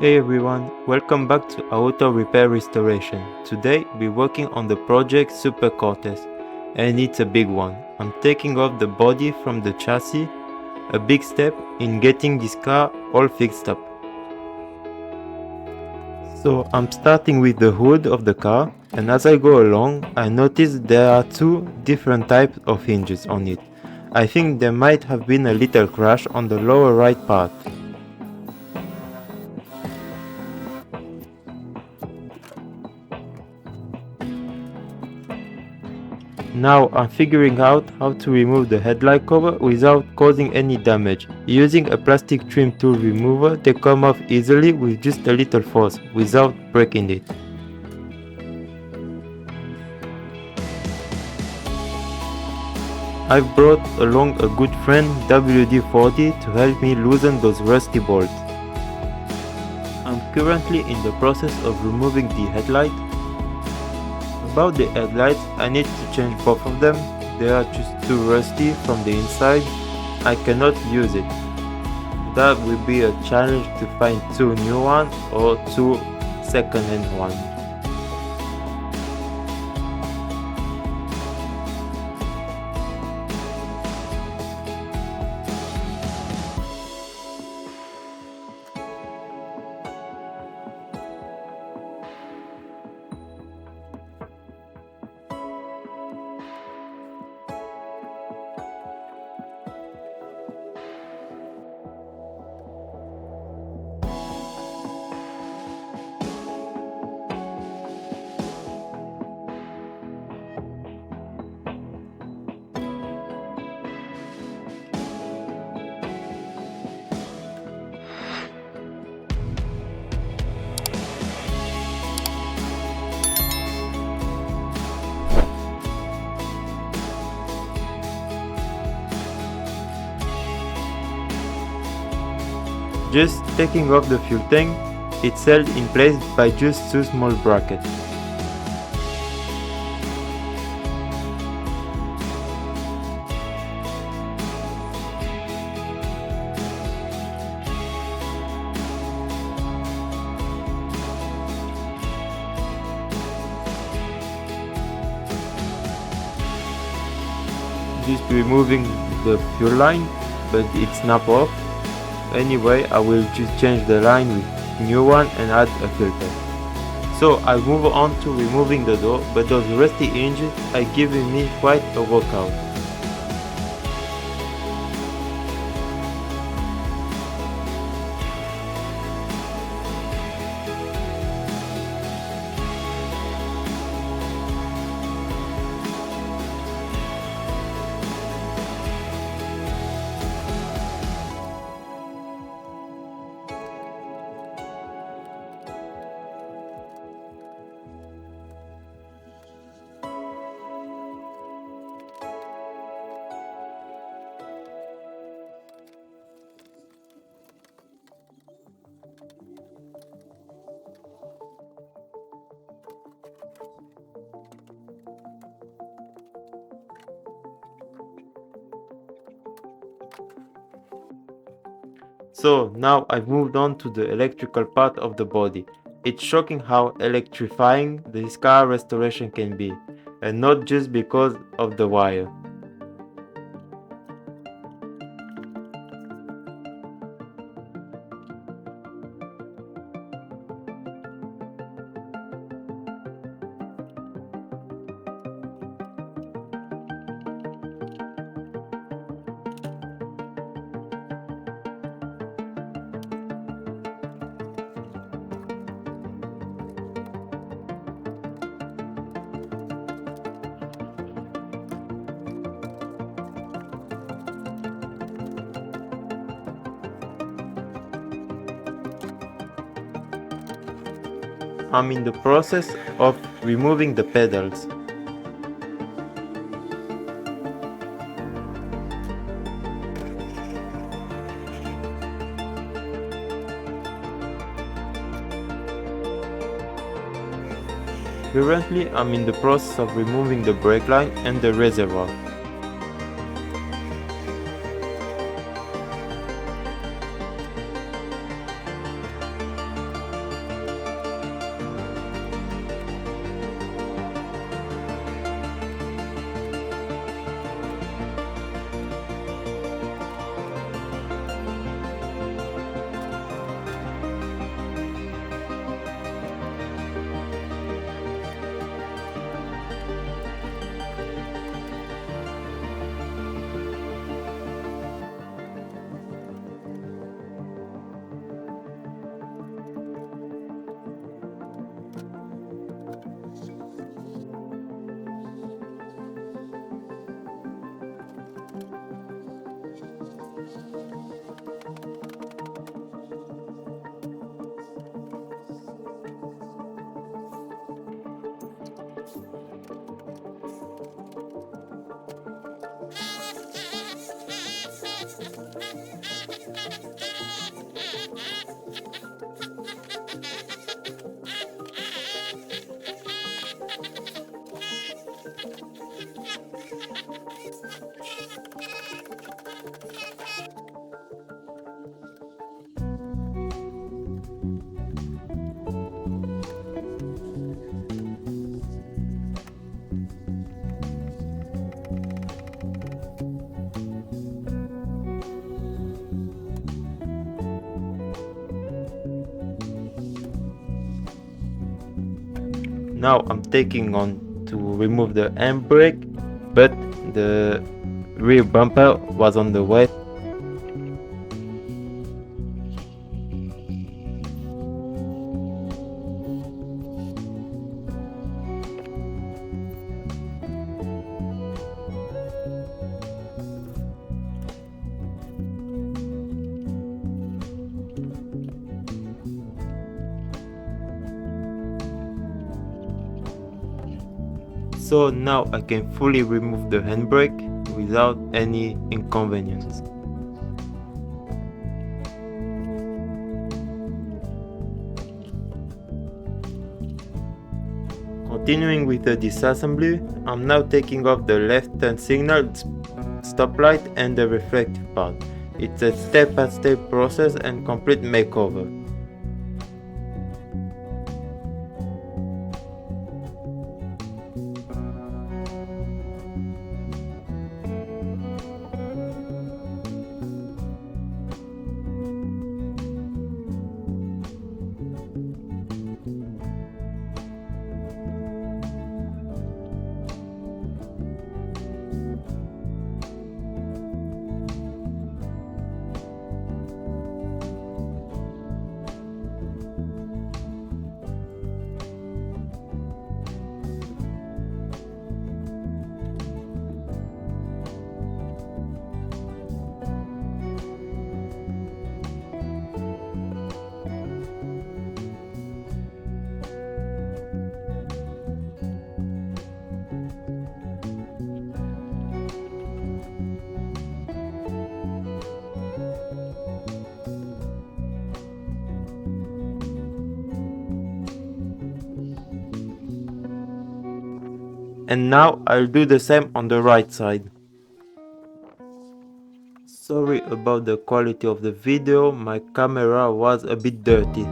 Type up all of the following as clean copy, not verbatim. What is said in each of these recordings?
Hey everyone, welcome back to Auto Repair Restoration. Today we're working on the project Super Comtesse, and it's a big one. I'm taking off the body from the chassis, a big step in getting this car all fixed up. So I'm starting with the hood of the car, and as I go along I noticed there are two different types of hinges on it. I think there might have been a little crash on the lower right part. Now I'm figuring out how to remove the headlight cover without causing any damage. Using a plastic trim tool remover, they come off easily with just a little force, without breaking it. I've brought along a good friend WD-40 to help me loosen those rusty bolts. I'm currently in the process of removing the headlight. About the headlights, I need to change both of them. They are just too rusty from the inside. I cannot use it. That will be a challenge to find two new ones or two second-hand ones. Just taking off the fuel tank, it's held in place by just two small brackets. Just removing the fuel line, but it snapped off. Anyway, I will just change the line with new one and add a filter. So I move on to removing the door, but those rusty hinges are giving me quite a workout. So now I've moved on to the electrical part of the body. It's shocking how electrifying this car restoration can be, and not just because of the wire. I'm in the process of removing the pedals. Currently, I'm in the process of removing the brake line and the reservoir. Now I'm taking on to remove the handbrake, but the rear bumper was on the way. So now I can fully remove the handbrake without any inconvenience. Continuing with the disassembly, I'm now taking off the left turn signal, stoplight and the reflective part. It's a step-by-step process and complete makeover. And now I'll do the same on the right side. Sorry about the quality of the video, my camera was a bit dirty.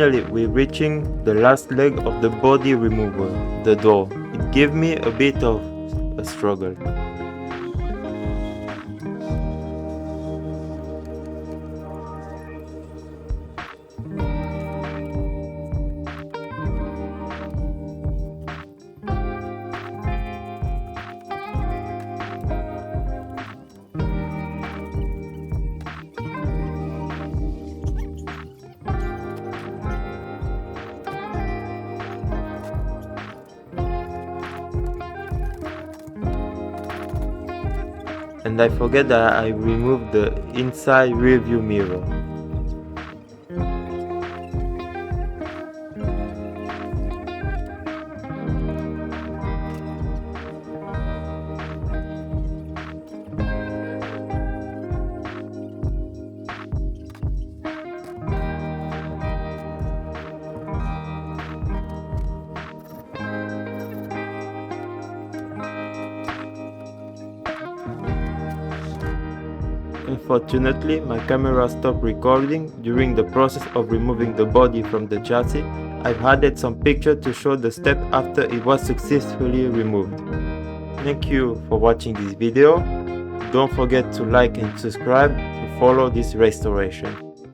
Finally, we're reaching the last leg of the body removal, the door. It gave me a bit of a struggle. and I forget that I removed the inside rear view mirror. Unfortunately, my camera stopped recording during the process of removing the body from the chassis. I've added some pictures to show the step after it was successfully removed. Thank you for watching this video. Don't forget to like and subscribe to follow this restoration.